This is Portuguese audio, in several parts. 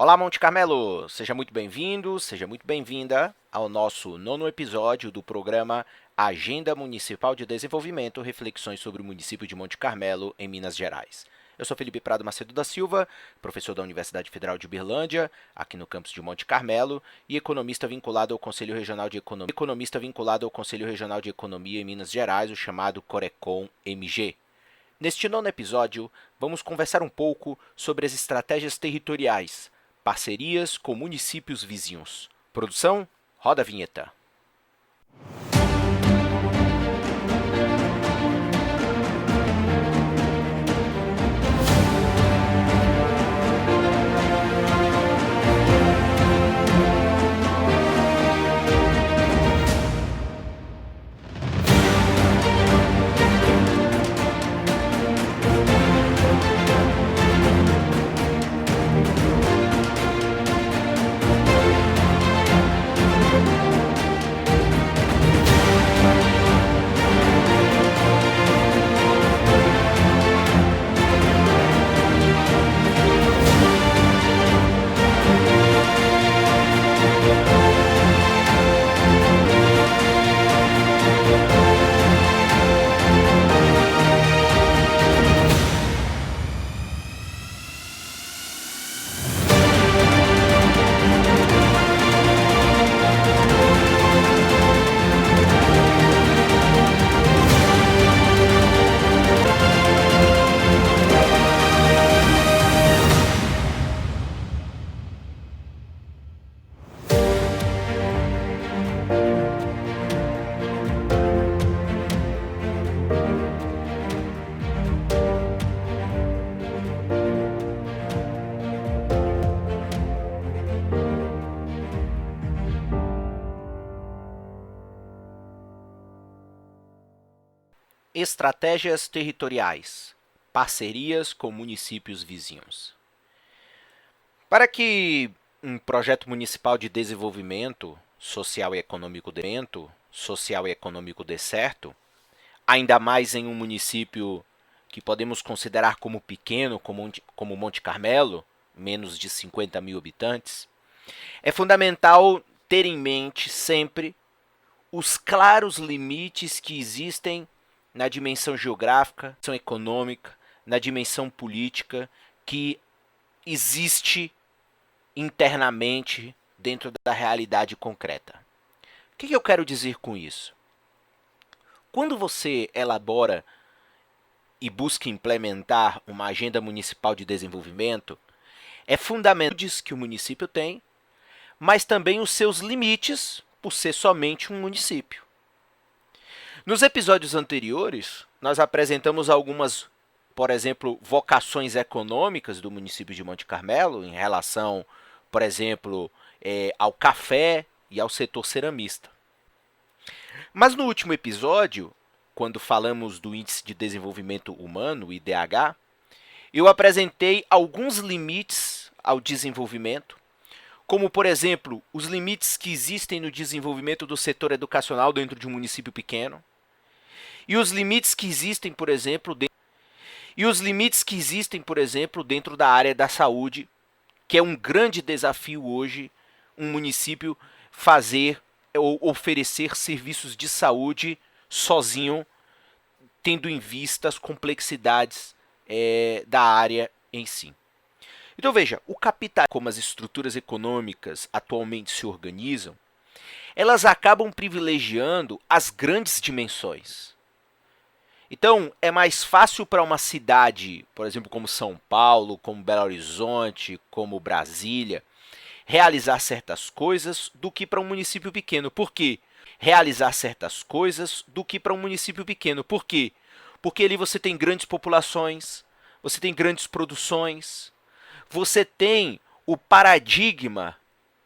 Olá, Monte Carmelo! Seja muito bem-vindo, seja muito bem-vinda ao nosso nono episódio do programa Agenda Municipal de Desenvolvimento, reflexões sobre o município de Monte Carmelo, em Minas Gerais. Eu sou Felipe Prado Macedo da Silva, professor da Universidade Federal de Uberlândia, aqui no campus de Monte Carmelo, e economista vinculado ao Conselho Regional de Economia em Minas Gerais, o chamado Corecon-MG. Neste nono episódio, vamos conversar um pouco sobre as estratégias territoriais, parcerias com municípios vizinhos. Produção, roda a vinheta. Estratégias territoriais, parcerias com municípios vizinhos. Para que um projeto municipal de desenvolvimento social e econômico dê certo, ainda mais em um município que podemos considerar como pequeno, como Monte Carmelo, menos de 50 mil habitantes, é fundamental ter em mente sempre os claros limites que existem na dimensão geográfica, na dimensão econômica, na dimensão política que existe internamente dentro da realidade concreta. O que eu quero dizer com isso? Quando você elabora e busca implementar uma agenda municipal de desenvolvimento, é fundamental que o município tem, mas também os seus limites por ser somente um município. Nos episódios anteriores, nós apresentamos algumas, por exemplo, vocações econômicas do município de Monte Carmelo em relação, por exemplo, ao café e ao setor ceramista. Mas no último episódio, quando falamos do Índice de Desenvolvimento Humano, o IDH, eu apresentei alguns limites ao desenvolvimento, como, por exemplo, os limites que existem no desenvolvimento do setor educacional dentro de um município pequeno, e os limites que existem, por exemplo, dentro da área da saúde, que é um grande desafio hoje um município fazer ou oferecer serviços de saúde sozinho, tendo em vista as complexidades da área em si. Então veja, o capital, como as estruturas econômicas atualmente se organizam, elas acabam privilegiando as grandes dimensões. Então, é mais fácil para uma cidade, por exemplo, como São Paulo, como Belo Horizonte, como Brasília, realizar certas coisas do que para um município pequeno. Por quê? Por quê? Porque ali você tem grandes populações, você tem grandes produções, você tem o paradigma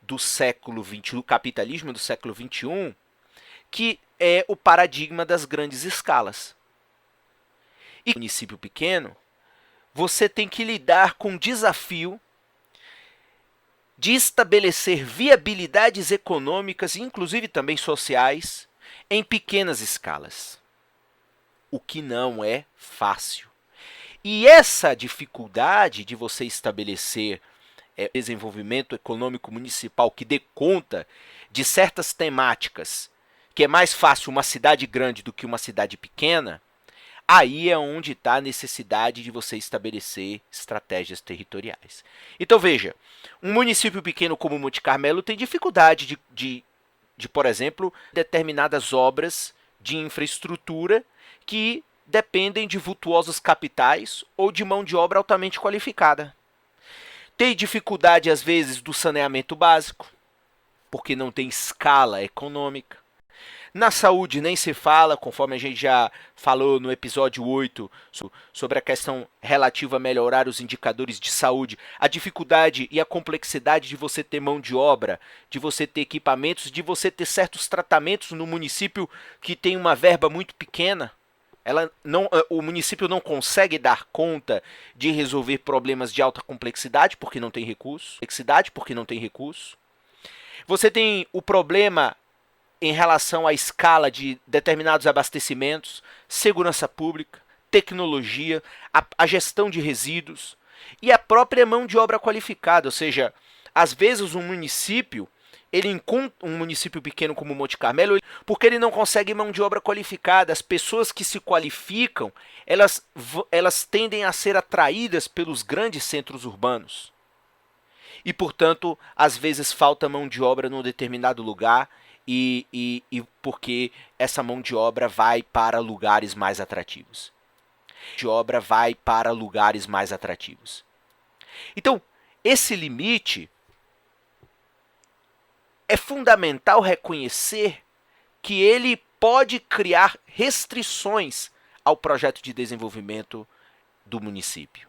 do século XX, do capitalismo do século XXI, que é o paradigma das grandes escalas. E no município pequeno, você tem que lidar com o desafio de estabelecer viabilidades econômicas, inclusive também sociais, em pequenas escalas, o que não é fácil. E essa dificuldade de você estabelecer desenvolvimento econômico municipal que dê conta de certas temáticas, que é mais fácil uma cidade grande do que uma cidade pequena, aí é onde está a necessidade de você estabelecer estratégias territoriais. Então veja, um município pequeno como Monte Carmelo tem dificuldade de, por exemplo, determinadas obras de infraestrutura que dependem de vultuosos capitais ou de mão de obra altamente qualificada. Tem dificuldade, às vezes, do saneamento básico, porque não tem escala econômica. Na saúde nem se fala, conforme a gente já falou no episódio 8, sobre a questão relativa a melhorar os indicadores de saúde, a dificuldade e a complexidade de você ter mão de obra, de você ter equipamentos, de você ter certos tratamentos no município que tem uma verba muito pequena. O município não consegue dar conta de resolver problemas de alta complexidade porque não tem recurso. Você tem o problema em relação à escala de determinados abastecimentos, segurança pública, tecnologia, a gestão de resíduos e a própria mão de obra qualificada. Ou seja, às vezes um município encontra um município pequeno como Monte Carmelo, porque ele não consegue mão de obra qualificada. As pessoas que se qualificam, elas tendem a ser atraídas pelos grandes centros urbanos. E, portanto, às vezes falta mão de obra num determinado lugar e porque essa mão de obra vai para lugares mais atrativos. Então, esse limite é fundamental reconhecer que ele pode criar restrições ao projeto de desenvolvimento do município.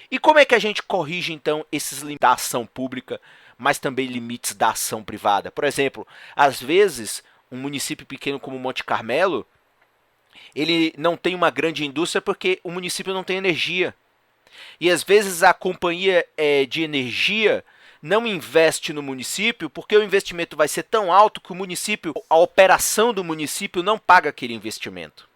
E como é que a gente corrige, então, esses limites da ação pública, mas também limites da ação privada? Por exemplo, às vezes, um município pequeno como Monte Carmelo, ele não tem uma grande indústria porque o município não tem energia. E às vezes a companhia de energia não investe no município porque o investimento vai ser tão alto que a operação do município não paga aquele investimento.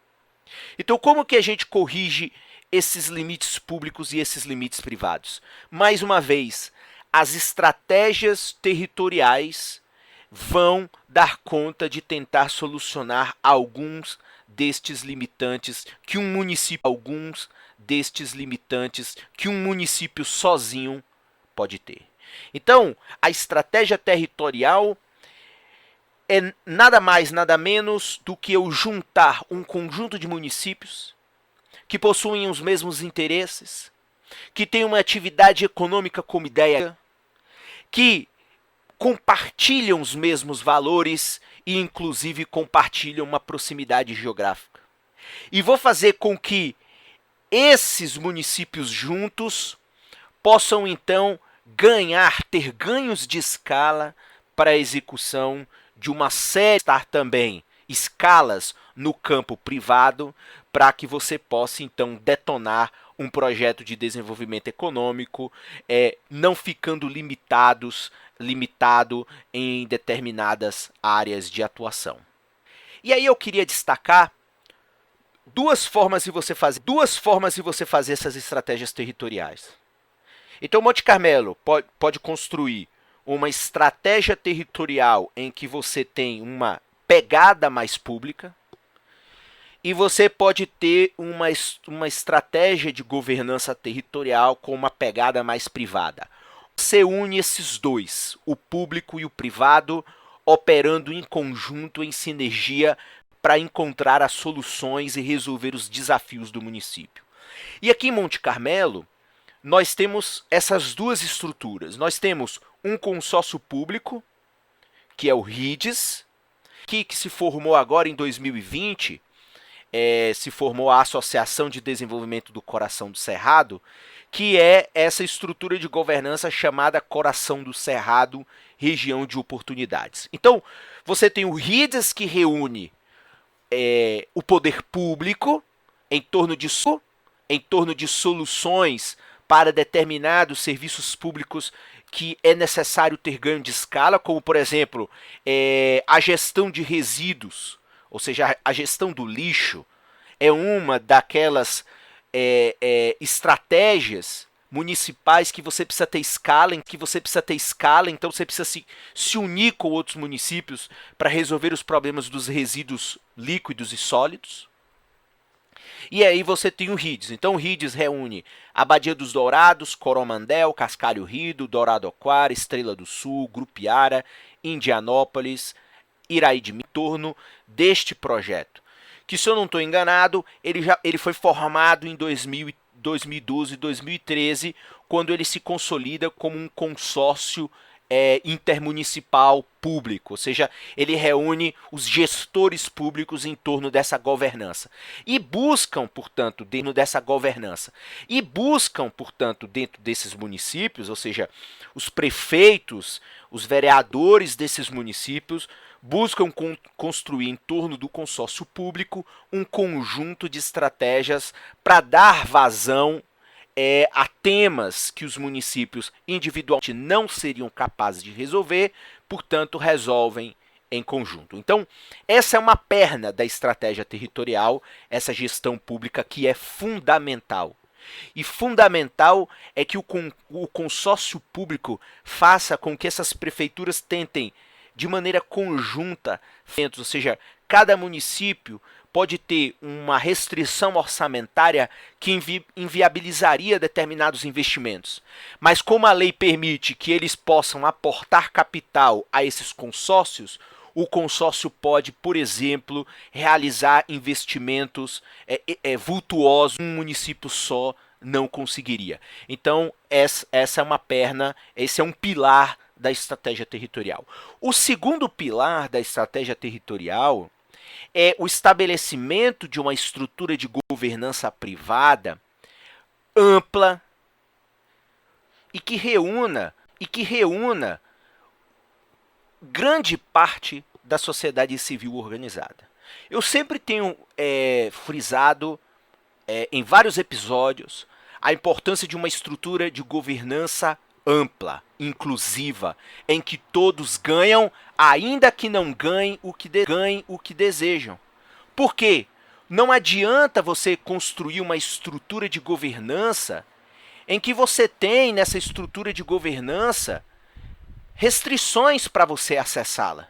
Então, como que a gente corrige esses limites públicos e esses limites privados? Mais uma vez, as estratégias territoriais vão dar conta de tentar solucionar alguns destes limitantes que um município sozinho pode ter. Então, a estratégia territorial é nada mais, nada menos do que eu juntar um conjunto de municípios que possuem os mesmos interesses, que têm uma atividade econômica como ideia, que compartilham os mesmos valores e, inclusive, compartilham uma proximidade geográfica. E vou fazer com que esses municípios juntos possam, então, ter ganhos de escala para a execução de uma série, estar também escalas no campo privado, para que você possa, então, detonar um projeto de desenvolvimento econômico, não ficando limitado em determinadas áreas de atuação. E aí eu queria destacar duas formas de você fazer essas estratégias territoriais. Então, Monte Carmelo pode construir uma estratégia territorial em que você tem uma pegada mais pública, e você pode ter uma estratégia de governança territorial com uma pegada mais privada. Você une esses dois, o público e o privado, operando em conjunto, em sinergia, para encontrar as soluções e resolver os desafios do município. E aqui em Monte Carmelo, nós temos essas duas estruturas. Nós temos um consórcio público, que é o RIDES, que se formou agora em 2020, se formou a Associação de Desenvolvimento do Coração do Cerrado, que é essa estrutura de governança chamada Coração do Cerrado, Região de Oportunidades. Então, você tem o RIDES, que reúne o poder público em torno de soluções para determinados serviços públicos que é necessário ter ganho de escala, como, por exemplo, a gestão de resíduos, ou seja, a gestão do lixo, é uma daquelas estratégias municipais que você precisa ter escala, então você precisa se unir com outros municípios para resolver os problemas dos resíduos líquidos e sólidos. E aí você tem o RIDS. Então o RIDS reúne Abadia dos Dourados, Coromandel, Cascalho Rido, Douradoquara, Estrela do Sul, Grupiara, Indianópolis, Iraí de Mitorno, deste projeto. Que, se eu não estou enganado, ele foi formado em 2012 e 2013, quando ele se consolida como um consórcio intermunicipal público, ou seja, ele reúne os gestores públicos em torno dessa governança e buscam, portanto, dentro dentro desses municípios, ou seja, os prefeitos, os vereadores desses municípios buscam construir em torno do consórcio público um conjunto de estratégias para dar vazão a temas que os municípios individualmente não seriam capazes de resolver, portanto, resolvem em conjunto. Então, essa é uma perna da estratégia territorial, essa gestão pública que é fundamental. E fundamental é que o consórcio público faça com que essas prefeituras tentem, de maneira conjunta, ou seja, cada município pode ter uma restrição orçamentária que inviabilizaria determinados investimentos. Mas como a lei permite que eles possam aportar capital a esses consórcios, o consórcio pode, por exemplo, realizar investimentos vultuosos que um município só não conseguiria. Então, essa é uma perna, esse é um pilar da estratégia territorial. O segundo pilar da estratégia territorial é o estabelecimento de uma estrutura de governança privada ampla e que reúna grande parte da sociedade civil organizada. Eu sempre tenho frisado em vários episódios a importância de uma estrutura de governança ampla, inclusiva, em que todos ganham, ainda que não ganhem o que desejam. Por quê? Não adianta você construir uma estrutura de governança em que você tem, nessa estrutura de governança, restrições para você acessá-la.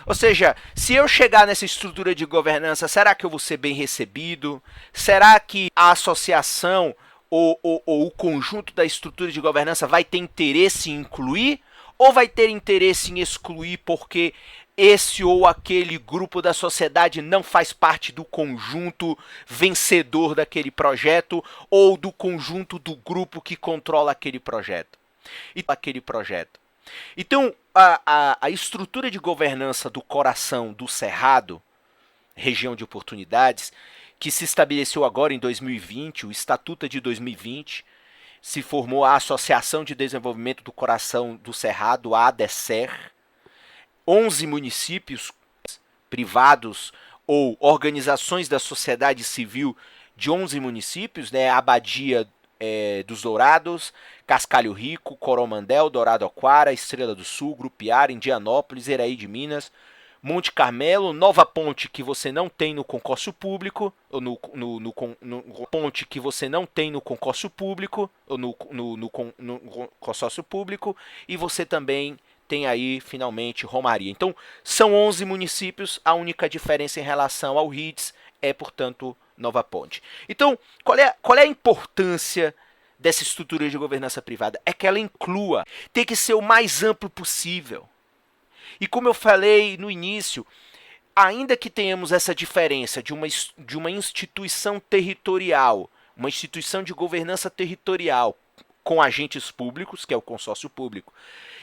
Ou seja, se eu chegar nessa estrutura de governança, será que eu vou ser bem recebido? Será que a associação ou o conjunto da estrutura de governança vai ter interesse em incluir? Ou vai ter interesse em excluir porque esse ou aquele grupo da sociedade não faz parte do conjunto vencedor daquele projeto ou do conjunto do grupo que controla aquele projeto? Então, a estrutura de governança do coração do Cerrado, região de oportunidades, que se estabeleceu agora em 2020, o Estatuto de 2020, se formou a Associação de Desenvolvimento do Coração do Cerrado, a ADECER, 11 municípios privados ou organizações da sociedade civil de 11 municípios, né, Abadia dos Dourados, Cascalho Rico, Coromandel, Douradoquara, Estrela do Sul, Grupiara, Indianópolis, Iraí de Minas, Monte Carmelo, Nova Ponte, que você não tem no concurso público, ou no ponte que você não tem no concurso público, ou no consórcio público, e você também tem aí, finalmente, Romaria. Então, são 11 municípios, a única diferença em relação ao RIDS é, portanto, Nova Ponte. Então, qual é a importância dessa estrutura de governança privada? É que ela inclua, tem que ser o mais amplo possível. E como eu falei no início, ainda que tenhamos essa diferença de uma instituição territorial, uma instituição de governança territorial com agentes públicos, que é o consórcio público,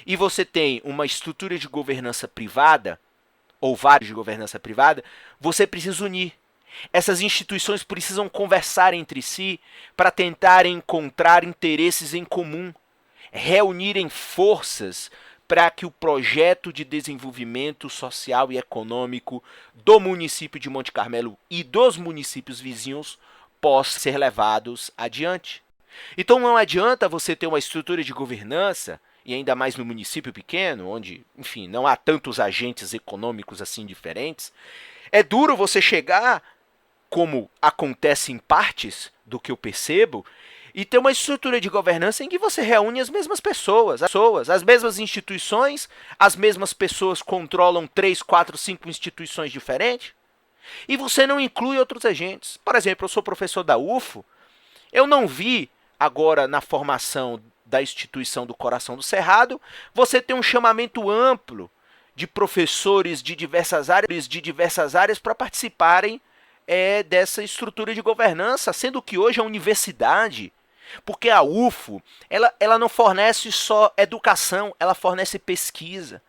e você tem uma estrutura de governança privada, ou vários de governança privada, você precisa unir. Essas instituições precisam conversar entre si para tentar encontrar interesses em comum, reunirem forças para que o projeto de desenvolvimento social e econômico do município de Monte Carmelo e dos municípios vizinhos possam ser levados adiante. Então não adianta você ter uma estrutura de governança, e ainda mais no município pequeno, onde, enfim, não há tantos agentes econômicos assim diferentes. É duro você chegar, como acontece em partes do que eu percebo, e ter uma estrutura de governança em que você reúne as mesmas pessoas, as mesmas instituições, as mesmas pessoas controlam 3, 4, 5 instituições diferentes, e você não inclui outros agentes. Por exemplo, eu sou professor da UFO, eu não vi agora na formação da instituição do Coração do Cerrado, você tem um chamamento amplo de professores de diversas áreas para participarem dessa estrutura de governança, sendo que hoje a universidade, porque a UFO, ela não fornece só educação, ela fornece pesquisa,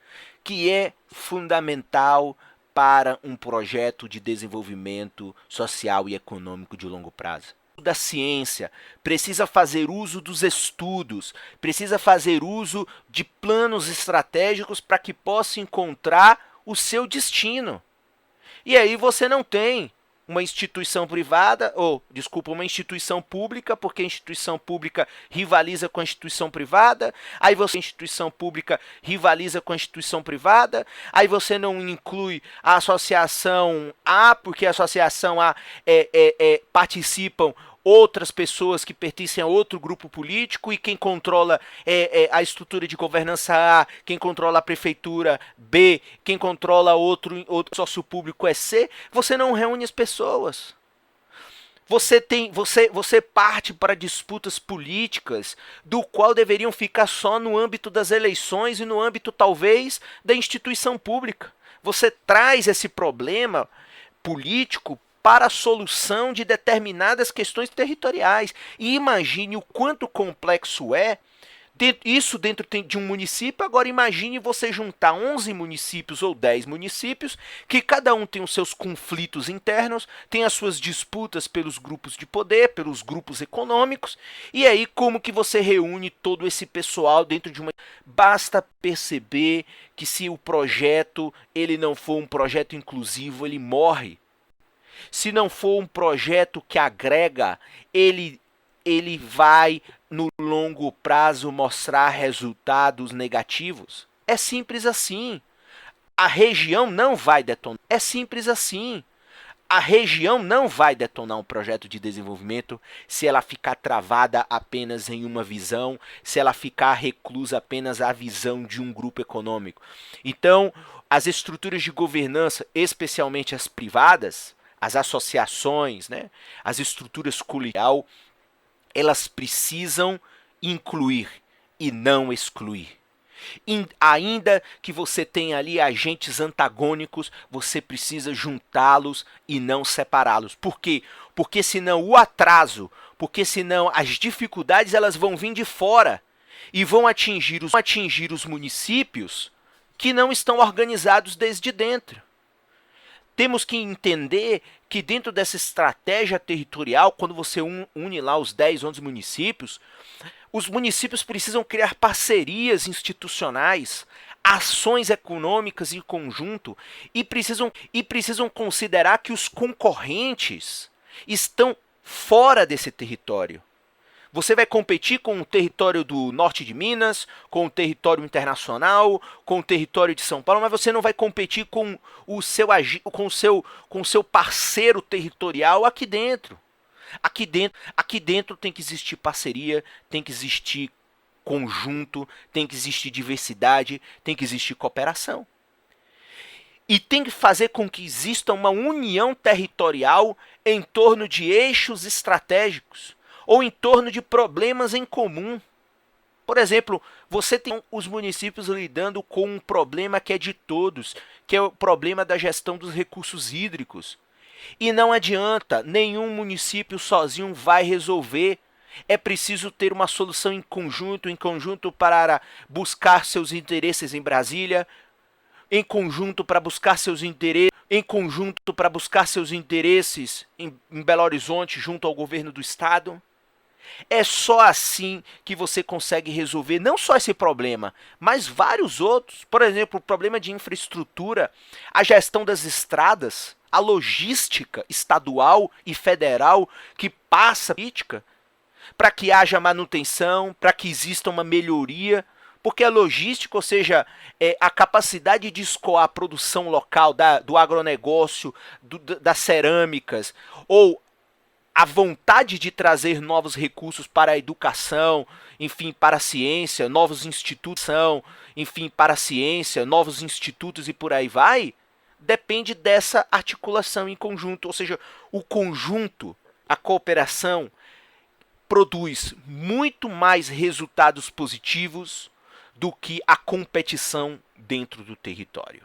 que é fundamental para um projeto de desenvolvimento social e econômico de longo prazo. Da ciência, precisa fazer uso dos estudos, precisa fazer uso de planos estratégicos para que possa encontrar o seu destino. E aí você não tem uma instituição privada, uma instituição pública, porque a instituição pública rivaliza com a instituição privada, aí você, a instituição pública rivaliza com a instituição privada, aí você não inclui a associação A, porque a associação A participam outras pessoas que pertencem a outro grupo político, e quem controla a estrutura de governança A, quem controla a prefeitura B, quem controla outro sócio público é C, você não reúne as pessoas. Você parte para disputas políticas do qual deveriam ficar só no âmbito das eleições e no âmbito, talvez, da instituição pública. Você traz esse problema político para a solução de determinadas questões territoriais. E imagine o quanto complexo é isso dentro de um município. Agora imagine você juntar 11 municípios ou 10 municípios, que cada um tem os seus conflitos internos, tem as suas disputas pelos grupos de poder, pelos grupos econômicos, e aí como que você reúne todo esse pessoal dentro de uma... Basta perceber que se o projeto ele não for um projeto inclusivo, ele morre. Se não for um projeto que agrega, ele vai, no longo prazo, mostrar resultados negativos. É simples assim. A região não vai detonar. É simples assim. A região não vai detonar um projeto de desenvolvimento se ela ficar travada apenas em uma visão, se ela ficar reclusa apenas à visão de um grupo econômico. Então, as estruturas de governança, especialmente as privadas, as associações, né, as estruturas colegial, elas precisam incluir e não excluir. Ainda que você tenha ali agentes antagônicos, você precisa juntá-los e não separá-los. Por quê? Porque senão o atraso, porque senão as dificuldades, elas vão vir de fora e vão atingir os municípios que não estão organizados desde dentro. Temos que entender que dentro dessa estratégia territorial, quando você une lá os 10, 11 municípios, os municípios precisam criar parcerias institucionais, ações econômicas em conjunto, e precisam considerar que os concorrentes estão fora desse território. Você vai competir com o território do norte de Minas, com o território internacional, com o território de São Paulo, mas você não vai competir com o seu parceiro territorial aqui dentro. Aqui dentro tem que existir parceria, tem que existir conjunto, tem que existir diversidade, tem que existir cooperação. E tem que fazer com que exista uma união territorial em torno de eixos estratégicos, ou em torno de problemas em comum. Por exemplo, você tem os municípios lidando com um problema que é de todos, que é o problema da gestão dos recursos hídricos. E não adianta, nenhum município sozinho vai resolver. É preciso ter uma solução em conjunto para buscar seus interesses em Brasília, em conjunto para buscar seus interesses, em Belo Horizonte, junto ao governo do estado. É só assim que você consegue resolver não só esse problema, mas vários outros. Por exemplo, o problema de infraestrutura, a gestão das estradas, a logística estadual e federal que passa política para que haja manutenção, para que exista uma melhoria, porque a logística, ou seja, a capacidade de escoar a produção local do agronegócio, das cerâmicas, ou a vontade de trazer novos recursos para a educação, enfim, para a ciência, novos institutos, enfim, para a ciência, novos institutos e por aí vai, depende dessa articulação em conjunto, ou seja, o conjunto, a cooperação, produz muito mais resultados positivos do que a competição dentro do território.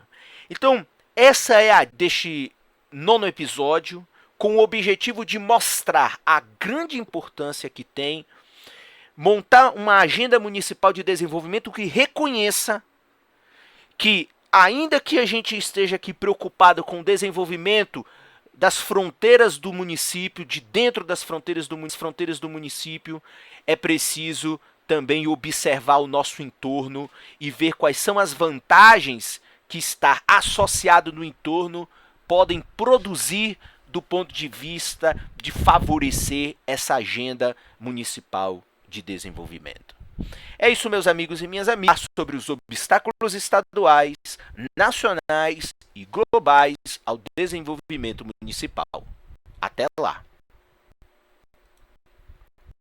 Então, essa é a deste 9º episódio, com o objetivo de mostrar a grande importância que tem montar uma agenda municipal de desenvolvimento que reconheça que, ainda que a gente esteja aqui preocupado com o desenvolvimento das fronteiras do município, de dentro das fronteiras do município, é preciso também observar o nosso entorno e ver quais são as vantagens que estar associado no entorno podem produzir do ponto de vista de favorecer essa agenda municipal de desenvolvimento. É isso, meus amigos e minhas amigas, sobre os obstáculos estaduais, nacionais e globais ao desenvolvimento municipal. Até lá!